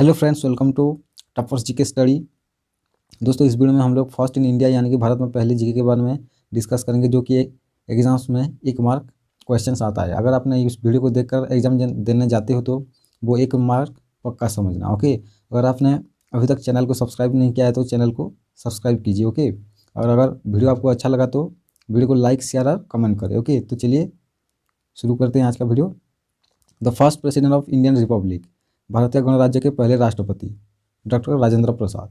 Hello friends, welcome to toppers GK study. दोस्तों, इस video में हम लोग फर्स्ट इन इंडिया यानी कि भारत में पहले जीके के बारे में डिस्कस करेंगे, जो कि एग्जाम्स में 1 मार्क क्वेश्चंस आता है। अगर आपने इस वीडियो को देखकर एग्जाम देने जाते हो तो वो 1 मार्क पक्का समझना, ओके। अगर आपने अभी तक चैनल को सब्सक्राइब नहीं किया है तो चैनल को सब्सक्राइब कीजिए, ओके। और अगर वीडियो आपको अच्छा लगा तो वीडियो को लाइक, शेयर और कमेंट करें, ओके। तो चलिए शुरू करते हैं आज का video. The first president of Indian Republic, भारतीय गणराज्य के पहले राष्ट्रपति डॉक्टर राजेंद्र प्रसाद।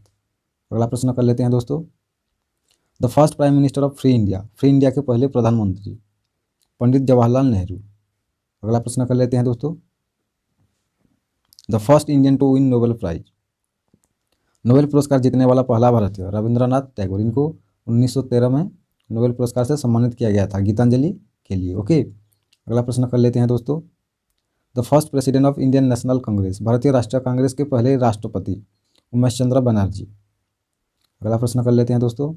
अगला प्रश्न कर लेते हैं दोस्तों। The first prime minister of free India, free India के पहले प्रधानमंत्री पंडित जवाहरलाल नेहरू। अगला प्रश्न कर लेते हैं दोस्तों। The first Indian to win Nobel prize, Nobel पुरस्कार जीतने वाला पहला भारतीय रविंद्रनाथ टैगोर। इनको 1913 में नोबेल पुरस्कार से सम्मानित किया गया था गीतांजलि के लिए, ओके। अगला प्रश्न कर लेते हैं दोस्तों। The first president of Indian National Congress, भारतीय राष्ट्रीय कांग्रेस के पहले राष्ट्रपति उमेश चंद्र बनर्जी। अगला प्रश्न कर लेते हैं दोस्तों।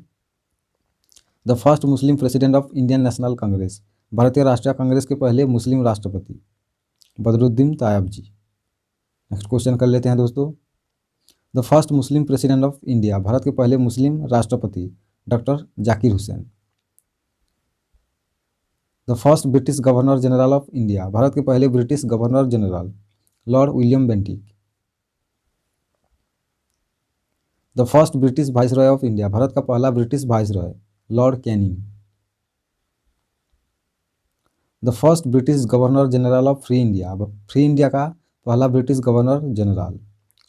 The first Muslim president of Indian National Congress, भारतीय राष्ट्रीय कांग्रेस के पहले मुस्लिम राष्ट्रपति बदरुद्दीन तायब जी। नेक्स्ट क्वेश्चन कर लेते हैं दोस्तों। The first Muslim president of India, Bharat के पहले मुस्लिम राष्ट्रपति doctor Zakir Hussain. The first British governor general of India, Bharat के पहले British governor general Lord William Bentinck. The first British viceroy of India, Bharat का पहला British viceroy Lord Canning. The first British governor general of free India, free India का पहला British governor general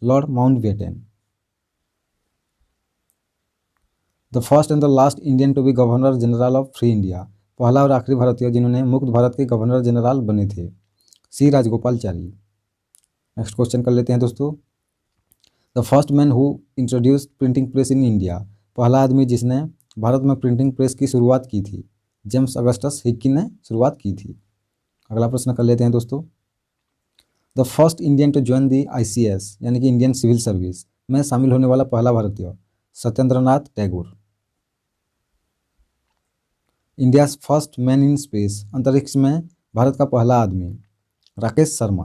lord Mountbatten. The first and the last Indian to be governor general of free India, पहला और आखिरी भारतीय जिन्होंने मुक्त भारत के governor general बने थे सी राजगोपालचारी। नेक्स्ट क्वेश्चन कर लेते हैं दोस्तों। The first man who introduced printing press in India, पहला आदमी जिसने भारत में प्रिंटिंग प्रेस की शुरुआत की थी जेम्स अगस्टस हिक्की ने शुरुआत की थी। अगला प्रश्न कर लेते हैं दोस्तों। The first Indian to join the ICS यानी कि इंडियन सिविल सर्विस में शामिल होने वाला पहला भारतीय Satyendranath Tagore. India first man in space, अंतरिक्ष में भारत का पहला आदमी राकेश शर्मा।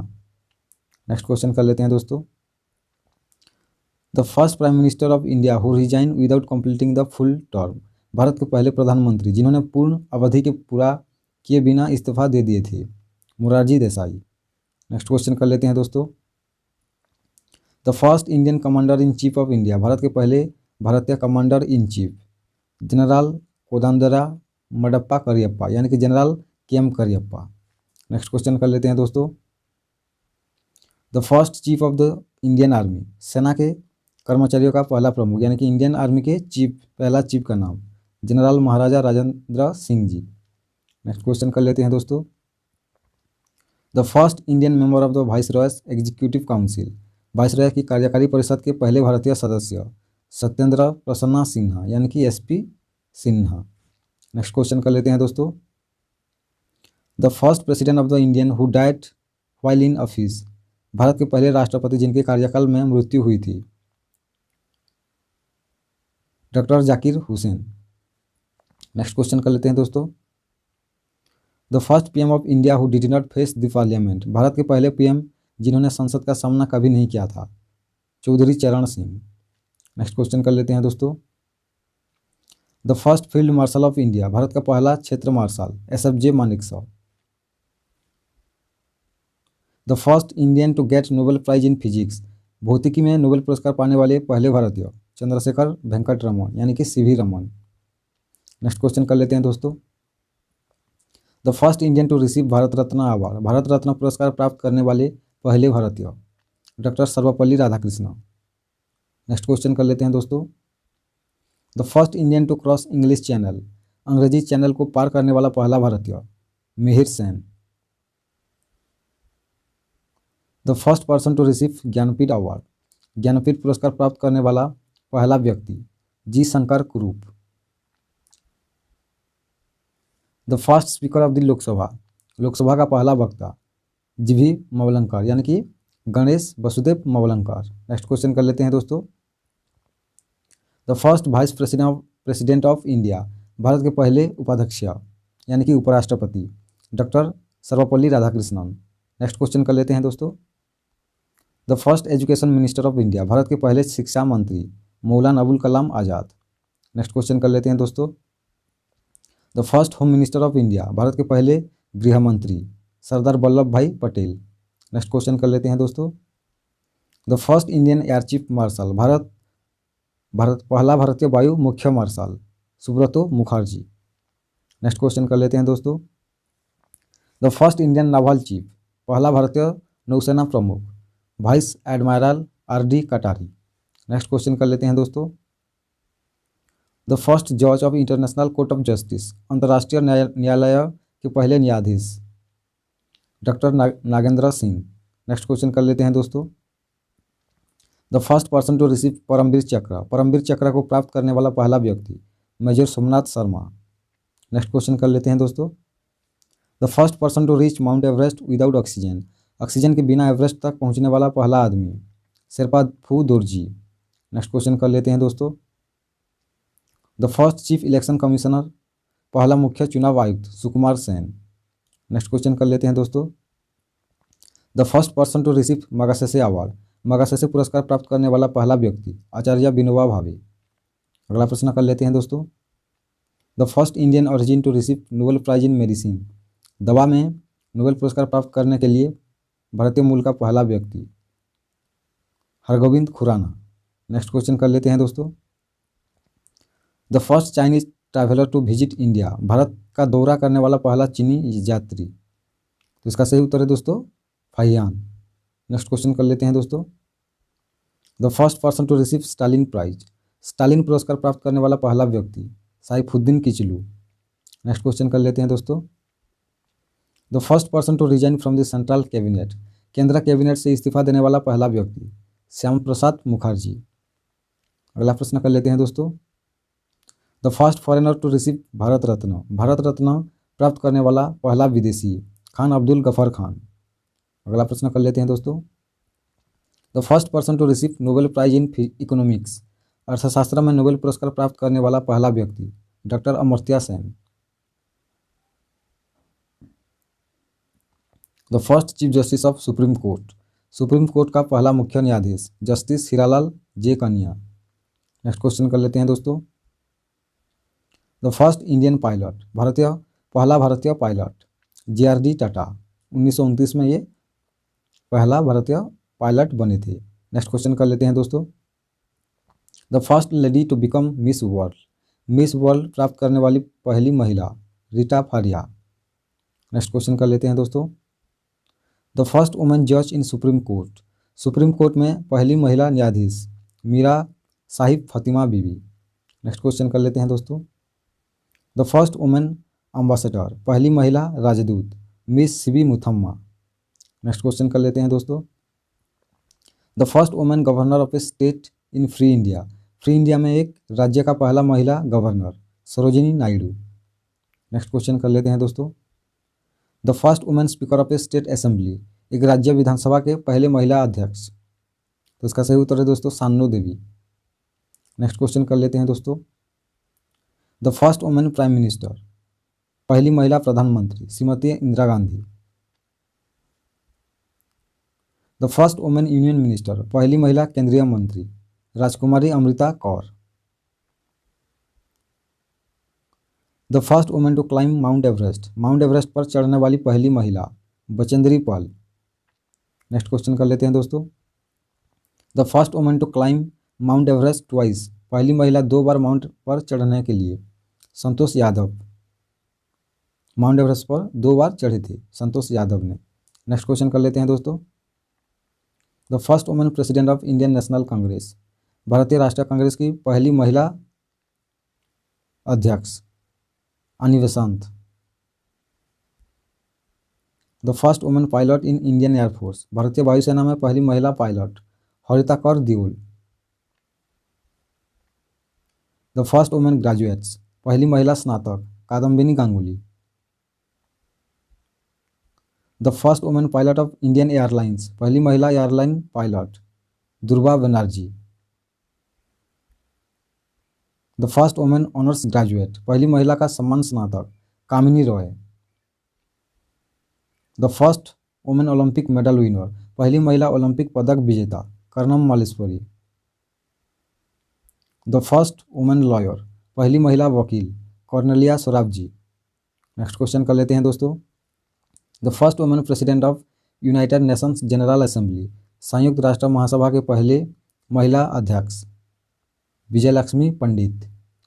नेक्स्ट क्वेश्चन कर लेते हैं दोस्तों। The first prime minister of India who resign without completing the full term, Bharat के पहले प्रधानमंत्री जिन्होंने पूर्ण अवधि के पूरा किए बिना इस्तीफा दे दिए थे मोरारजी देसाई। नेक्स्ट क्वेश्चन कर लेते हैं दोस्तों। The first Indian commander in chief of India, Bharat के पहले भारतीय कमांडर इन चीफ जनरल कोदंडरा मडप्पा करियप्पा यानी कि general KM Cariappa. Next question कर लेते हैं दोस्तों। The first chief of the Indian army, सेना के कर्मचारियों का पहला प्रमुख यानी कि इंडियन आर्मी के चीफ, पहला चीफ का नाम general Maharaja Rajendra Singh ji. Next question कर लेते हैं दोस्तों। The first Indian member of the viceroy's executive council, viceroy की कार्यकारी परिषद के पहले भारतीय सदस्य सत्येंद्र प्रसन्ना सिन्हा यानी कि SP सिन्हा। नेक्स्ट क्वेश्चन कर लेते हैं दोस्तों। The first president of the Indian who died while in office, Bharat के पहले राष्ट्रपति जिनके कार्यकाल में मृत्यु हुई थी doctor Zakir Hussain. Next question कर लेते हैं दोस्तों। The first PM of India who did not face the parliament, Bharat के पहले PM जिन्होंने संसद का सामना कभी नहीं किया था चौधरी चरण सिंह। नेक्स्ट क्वेश्चन कर लेते हैं दोस्तों। The first field marshal of India, Bharat का पहला क्षेत्र marshal SFJ Manekshaw. The first Indian to get Nobel prize in physics, भौतिकी में नोबेल पुरस्कार पाने वाले पहले भारतीय चंद्रशेखर वेंकट रमन यानी कि CV रमन। नेक्स्ट क्वेश्चन कर लेते हैं दोस्तों। The first Indian to receive Bharat Ratna award, Bharat Ratna पुरस्कार प्राप्त करने वाले पहले भारतीय doctor Sarvepalli Radhakrishnan. Next question कर लेते हैं दोस्तों। The first Indian to cross English channel, अंग्रेजी चैनल को पार करने वाला पहला भारतीय Mihir Sen. The first person to receive Jnanpith award, Jnanpith पुरस्कार प्राप्त करने वाला पहला व्यक्ति G Shankar Kurup. The first speaker of the Lok Sabha, Lok Sabha का पहला वक्ता GV मवलंकर यानी कि गणेश वसुदेव मवलंकर। नेक्स्ट क्वेश्चन कर लेते हैं दोस्तों। The first vice president of India, Bharat के पहले उपाध्यक्ष यानी कि उपराष्ट्रपति doctor Sarvepalli Radhakrishnan. Next question कर लेते हैं दोस्तों। The first education minister of India, Bharat के पहले शिक्षा मंत्री मौलाना अबुल कलाम आज़ाद। नेक्स्ट क्वेश्चन कर लेते हैं दोस्तों। The first home minister of India, Bharat के पहले गृह मंत्री सरदार वल्लभ भाई पटेल। नेक्स्ट क्वेश्चन कर लेते हैं दोस्तों। The first Indian air chief marshal, पहला भारतीय वायु मुख्य marshal Subroto Mukherjee. Next question कर लेते हैं दोस्तों। The first Indian naval chief, पहला भारतीय नौसेना प्रमुख vice admiral RD Katari. Next question कर लेते हैं दोस्तों। द फर्स्ट जज of international court of justice, अंतर्राष्ट्रीय न्यायालय के पहले न्यायाधीश doctor Nagendra Singh. Next question कर लेते हैं दोस्तों। The first person to receive Paramvir चक्र, परमवीर चक्र को प्राप्त करने वाला पहला व्यक्ति major Somnath Sharma. Next question कर लेते हैं दोस्तों। The first person to reach mount Everest without oxygen, oxygen के बिना एवरेस्ट तक पहुंचने वाला पहला आदमी शेरपा फू दोरजी। नेक्स्ट क्वेश्चन कर लेते हैं दोस्तों। The first chief election commissioner, पहला मुख्य चुनाव आयुक्त सुकुमार सेन। नेक्स्ट क्वेश्चन कर लेते हैं दोस्तों। The first person to receive Magsaysay award, Magsaysay पुरस्कार प्राप्त करने वाला पहला व्यक्ति आचार्य विनोबा भावे। अगला प्रश्न कर लेते हैं दोस्तों। The first Indian origin to receive Nobel prize in medicine, दवा में नोबेल पुरस्कार प्राप्त करने के लिए भारतीय मूल का पहला व्यक्ति हरगोविंद खुराना। नेक्स्ट क्वेश्चन कर लेते हैं दोस्तों। The first Chinese traveller to visit India, Bharat का दौरा करने वाला पहला चीनी यात्री, तो इसका सही उत्तर है दोस्तों फाहियान। नेक्स्ट क्वेश्चन कर लेते हैं दोस्तों। The first person to receive Stalin prize, Stalin पुरस्कार प्राप्त करने वाला पहला व्यक्ति साइफुद्दीन किचलू। नेक्स्ट क्वेश्चन कर लेते हैं दोस्तों। The first person to resign from the central cabinet, केंद्र कैबिनेट से इस्तीफा देने वाला पहला व्यक्ति श्याम प्रसाद मुखर्जी। अगला प्रश्न कर लेते हैं दोस्तों। The first foreigner to receive Bharat Ratna, Bharat Ratna प्राप्त करने वाला पहला विदेशी खान अब्दुल गफर खान। अगला प्रश्न कर लेते हैं दोस्तों। The first person to receive Nobel prize in economics, अर्थशास्त्र में नोबेल पुरस्कार प्राप्त करने वाला पहला व्यक्ति doctor Amartya Sen. The first chief justice of supreme court, supreme court का पहला मुख्य न्यायाधीश जस्टिस हीरालाल जे कन्या। नेक्स्ट क्वेश्चन कर लेते हैं दोस्तों। द फर्स्ट इंडियन पायलट, पहला भारतीय पायलट JRD टाटा, 1929 में ये पहला भारतीय पायलट बने थे। नेक्स्ट क्वेश्चन कर लेते हैं दोस्तों। The first lady to become miss world, miss world प्राप्त करने वाली पहली महिला रीटा फारिया। नेक्स्ट क्वेश्चन कर लेते हैं दोस्तों। द फर्स्ट वुमेन जज इन सुप्रीम कोर्ट, सुप्रीम कोर्ट में पहली महिला न्यायाधीश मीरा साहिब फातिमा बीबी। नेक्स्ट क्वेश्चन कर लेते हैं दोस्तों। द फर्स्ट वुमेन अम्बासडर, पहली महिला राजदूत miss CB Muthamma. Next question कर लेते हैं दोस्तों। The first women governor of A state in free India, free India में एक राज्य का पहला महिला governor Sarojini Naidu. Next question कर लेते हैं दोस्तों। The first women speaker of A state assembly, एक राज्य विधानसभा के पहले महिला अध्यक्ष, तो इसका सही उत्तर है दोस्तों सान्नू देवी। नेक्स्ट क्वेश्चन कर लेते हैं दोस्तों। The first women prime minister, पहली महिला प्रधानमंत्री Shrimati Indira Gandhi. The first women union minister, पहली महिला केंद्रीय मंत्री Rajkumari Amrita Kaur. The first women to climb mount Everest, mount Everest पर चढ़ने वाली पहली महिला बचेंद्री पाल। नेक्स्ट क्वेश्चन कर लेते हैं दोस्तों। The first women to climb mount Everest twice, पहली महिला 2 बार माउंट पर चढ़ने के लिए संतोष यादव, माउंट एवरेस्ट पर 2 बार चढ़े थे संतोष यादव ने। नेक्स्ट क्वेश्चन कर लेते हैं दोस्तों। The first women president of Indian National Congress, भारतीय राष्ट्रीय कांग्रेस की पहली महिला अध्यक्ष Annie Besant. The first women pilot in Indian air force, भारतीय वायुसेना में पहली महिला pilot Harita Kaur Deol. The first women graduates, पहली महिला स्नातक Kadambini Ganguly. The first women pilot of Indian airlines, पहली महिला airline pilot Durga Banerjee. The first women honours graduate, पहली महिला का सम्मान स्नातक कामिनी Roy. The first women Olympic medal winner, पहली महिला ओलंपिक पदक विजेता Karnam Malleswari. The first women lawyer, पहली महिला वकील कॉर्नेलिया सोराबजी। नेक्स्ट क्वेश्चन कर लेते हैं दोस्तों। The first women president of United Nations general assembly, संयुक्त राष्ट्र महासभा के पहले महिला अध्यक्ष विजयलक्ष्मी पंडित।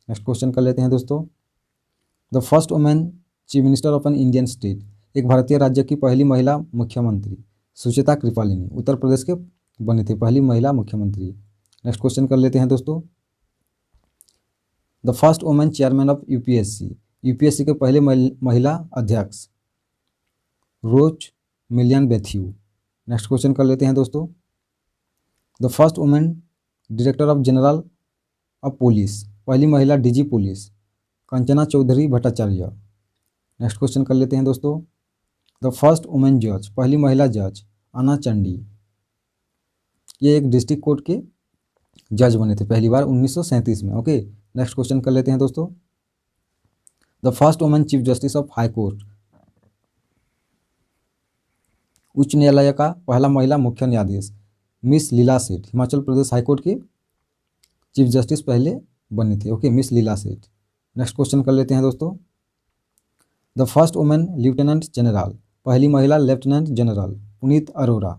नेक्स्ट क्वेश्चन कर लेते हैं दोस्तों। The first women chief minister of an Indian state, एक भारतीय राज्य की पहली महिला मुख्यमंत्री सुचेता कृपालिनी, उत्तर प्रदेश के बनी थी पहली महिला मुख्यमंत्री। नेक्स्ट क्वेश्चन कर लेते हैं दोस्तों। The first women chairman of UPSC, UPSC के पहले महिला अध्यक्ष Rose Millian Bethew. Next question कर लेते हैं दोस्तों। The first women director of general of police, पहली महिला DG police Kanchana Chaudhary Bhattacharya. Next question कर लेते हैं दोस्तों। द फर्स्ट वुमेन जज, पहली महिला जज अन्ना चंडी, ये एक डिस्ट्रिक्ट कोर्ट के जज बने थे पहली बार 1937 में। ओके, नेक्स्ट क्वेश्चन कर लेते हैं दोस्तों। The first women chief justice of high court, उच्च न्यायालय का पहला महिला मुख्य न्यायाधीश मिस लीला सेठ, हिमाचल प्रदेश हाईकोर्ट की चीफ जस्टिस पहले बनी थी। ओके, मिस लीला सेठ। नेक्स्ट क्वेश्चन कर लेते हैं दोस्तों। The first women lieutenant general, पहली महिला lieutenant general Puneet Arora.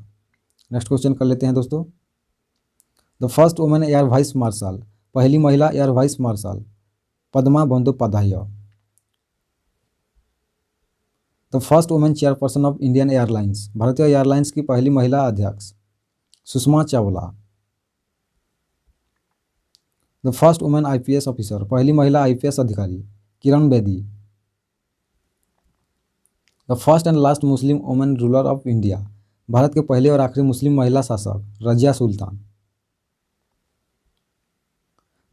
Next question कर लेते हैं दोस्तों। The first women air vice marshal, पहली महिला air vice marshal Padma Bandopadhyay. The first women chairperson of Indian airlines, भारतीय एयरलाइंस की पहली महिला अध्यक्ष Sushma Chawla. The first women IPS officer, पहली महिला आईपीएस अधिकारी Kiran Bedi. The first and last Muslim women ruler of India, Bharat के पहले और आखिरी मुस्लिम महिला शासक Razia Sultan.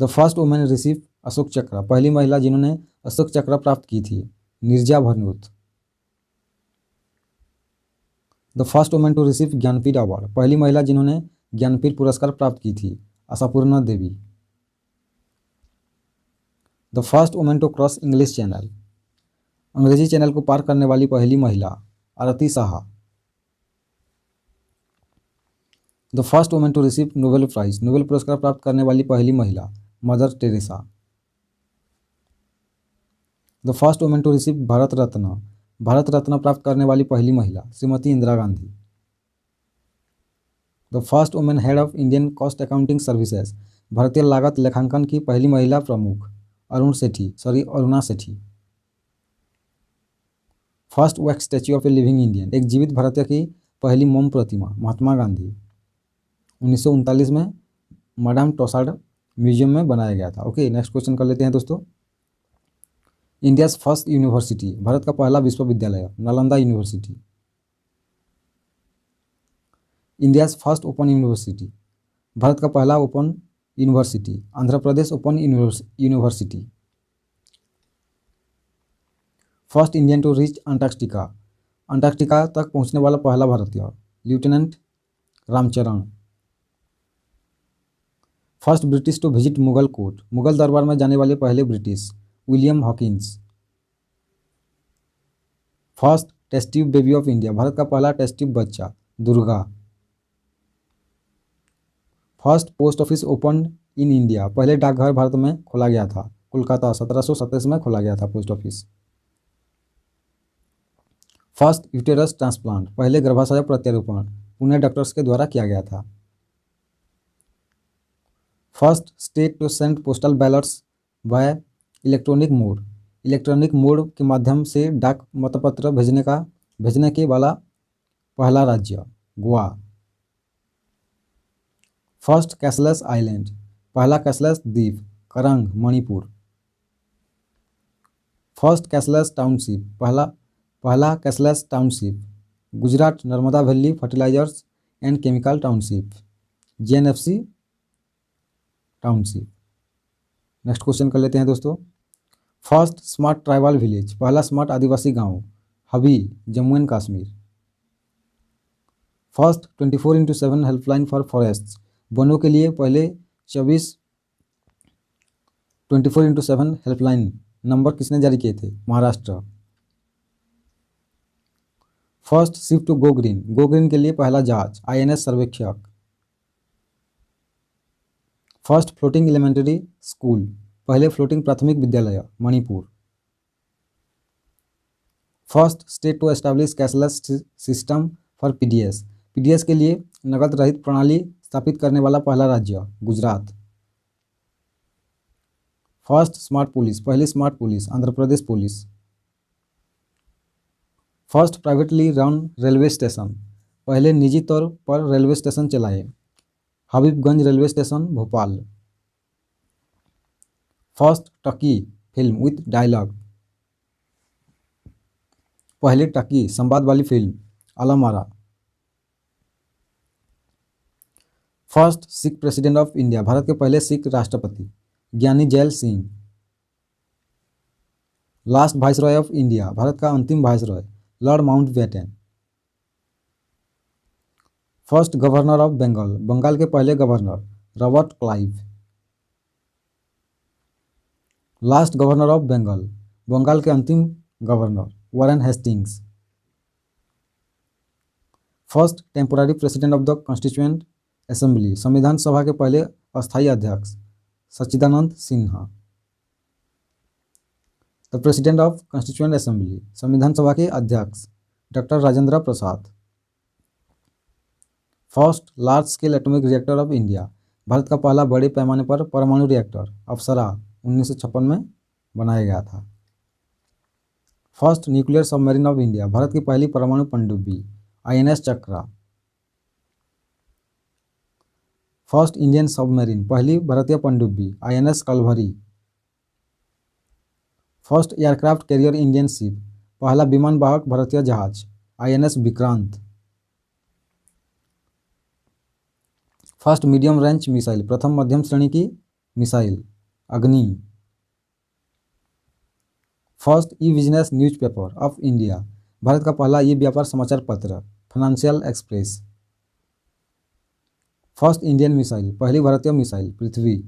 The first women receive Ashok Chakra, पहली महिला जिन्होंने अशोक चक्र प्राप्त की थी Neerja Bhanot. The first women to receive Jnanpith award, पहली महिला जिन्होंने ज्ञानपीठ पुरस्कार प्राप्त की थी Ashapurna Devi. The first women to cross English channel, अंग्रेजी चैनल को पार करने वाली पहली महिला Aarti Saha. The first women to receive Nobel prize, Nobel पुरस्कार प्राप्त करने वाली पहली महिला Mother Teresa. The first women to receive Bharat Ratna, Bharat Ratna प्राप्त करने वाली पहली महिला Shrimati Indira Gandhi. The first women head of Indian cost accounting services, भारतीय लागत लेखांकन की पहली महिला प्रमुख Aruna Sethi. First wax statue of a living Indian, एक जीवित भारतीय की पहली मोम प्रतिमा महात्मा गांधी 1939 में मैडम टोसाड म्यूजियम में बनाया गया था। ओके, नेक्स्ट क्वेश्चन कर लेते हैं दोस्तों। इंडियाज फर्स्ट यूनिवर्सिटी, भारत का पहला विश्वविद्यालय Nalanda university. India's first open university, Bharat का पहला open university Andhra Pradesh open university. First Indian to reach Antarctica, Antarctica तक पहुंचने वाला पहला भारतीय lieutenant Ramcharan. First British to visit Mughal court, Mughal दरबार में जाने वाले पहले British William Hawkins. First test tube baby of India, Bharat का पहला टेस्ट ट्यूब बच्चा Durga. First post office open in India, पहले डाकघर भारत में खोला गया था कोलकाता 1727 में खोला गया था post office. First uterus transplant, पहले गर्भाशय प्रत्यारोपण पुणे डॉक्टर्स के द्वारा किया गया था। First state to send postal ballots by electronic mode, electronic mode के माध्यम से डाक मतपत्र भेजने के वाला पहला राज्य गोवा। फर्स्ट कैशलेस आइलैंड, पहला कैशलेस द्वीप Karang Manipur. First cashless township, पहला cashless township Gujarat Narmada valley fertilizers and chemical township JNFC township. Next question कर लेते हैं दोस्तों। फर्स्ट स्मार्ट ट्राइबल विलेज, पहला स्मार्ट आदिवासी गांव Hubbi Jammu and Kashmir. First 24/7 helpline for forest, वनों के लिए पहले 24/7 हेल्पलाइन नंबर किसने जारी किए थे Maharashtra. First ship to go green, go green के लिए पहला जहाज INS Sarvekshak. First floating elementary school, पहले फ्लोटिंग प्राथमिक विद्यालय Manipur. First state to establish cashless system for PDS, PDS के लिए नकद रहित प्रणाली स्थापित करने वाला पहला राज्य गुजरात। फर्स्ट स्मार्ट पुलिस, पहली smart police Andhra Pradesh police. First privately run railway station, पहले निजी तौर पर रेलवे स्टेशन चलाए Habibganj railway station Bhopal. First talkie film with dialogue, पहली टकी संवाद वाली film Alam Ara. First Sikh president of India, Bharat के पहले सिख राष्ट्रपति Giani Zail Singh. Last viceroy of India, Bharat का अंतिम viceroy lord Mountbatten. First governor of Bengal, Bengal के पहले governor Robert Clive. Last governor of Bengal, Bengal के अंतिम governor Warren Hastings. First temporary president of the constituent assembly, संविधान सभा के पहले अस्थायी अध्यक्ष Sachchidananda Sinha. The president of constituent assembly, संविधान सभा के अध्यक्ष doctor Rajendra Prasad. First large scale atomic reactor of India, Bharat का पहला बड़े पैमाने पर परमाणु रिएक्टर अप्सरा 1956 में बनाया गया था। First nuclear submarine of India, Bharat की पहली परमाणु पनडुब्बी INS Chakra. First Indian submarine, पहली भारतीय पनडुब्बी INS Kalvari. First aircraft carrier Indian ship, पहला विमान वाहक भारतीय जहाज INS Vikrant. First medium range missile, प्रथम मध्यम श्रेणी की missile Agni. First e business newspaper of India, Bharat का पहला ई व्यापार समाचार पत्र Financial Express. First Indian missile, पहली भारतीय missile Prithvi.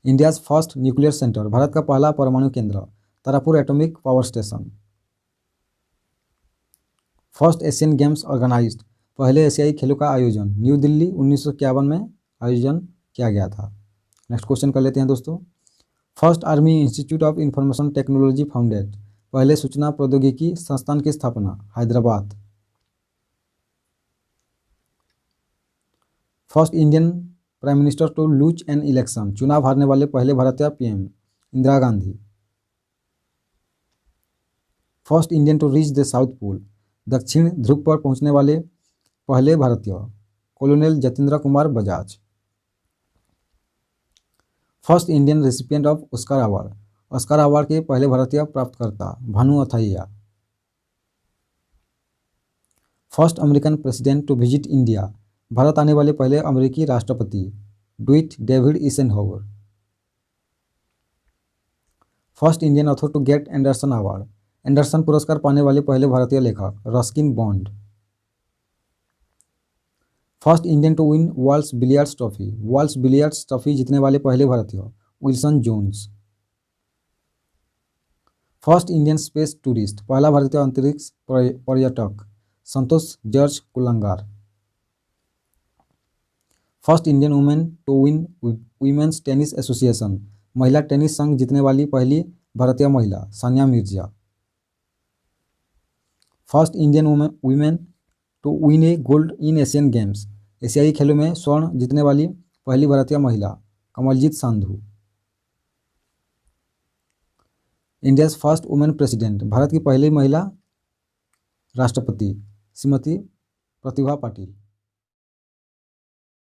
India's first nuclear centre, Bharat का पहला परमाणु केंद्र Tarapur atomic power station. First Asian games organised, पहले एशियाई खेलों का आयोजन न्यू दिल्ली 1951 में आयोजन किया गया था। नेक्स्ट क्वेश्चन कर लेते हैं दोस्तों। First army institute of information technology founded, पहले सूचना प्रौद्योगिकी संस्थान की स्थापना Hyderabad. First Indian prime minister to lose an election, चुनाव हारने वाले पहले भारतीय PM Indira Gandhi. First Indian to reach the south pole, दक्षिण ध्रुव पर पहुंचने वाले पहले भारतीय colonel Jatendra Kumar Bajaj. First Indian recipient of Oscar award, Oscar award के पहले भारतीय प्राप्तकर्ता Bhanu Athaiya. First American president to visit India, Bharat आने वाले पहले अमेरिकी राष्ट्रपति Dwight David Eisenhower. First Indian author to get Andersen award, Andersen पुरस्कार पाने वाले पहले भारतीय लेखक Ruskin Bond. First Indian to win worlds billiards trophy, worlds billiards trophy जीतने वाले पहले भारतीय Wilson Jones. First Indian space tourist, पहला भारतीय अंतरिक्ष पर्यटक Santosh George Kulangara. First Indian women to win women's tennis association, महिला टेनिस संघ जीतने वाली पहली भारतीय महिला Sania Mirza. First Indian women to win a gold in Asian games, एशियाई खेलों में स्वर्ण जीतने वाली पहली भारतीय महिला Kamaljeet Sandhu. India's first women president, Bharat की पहली महिला राष्ट्रपति श्रीमती प्रतिभा पाटिल।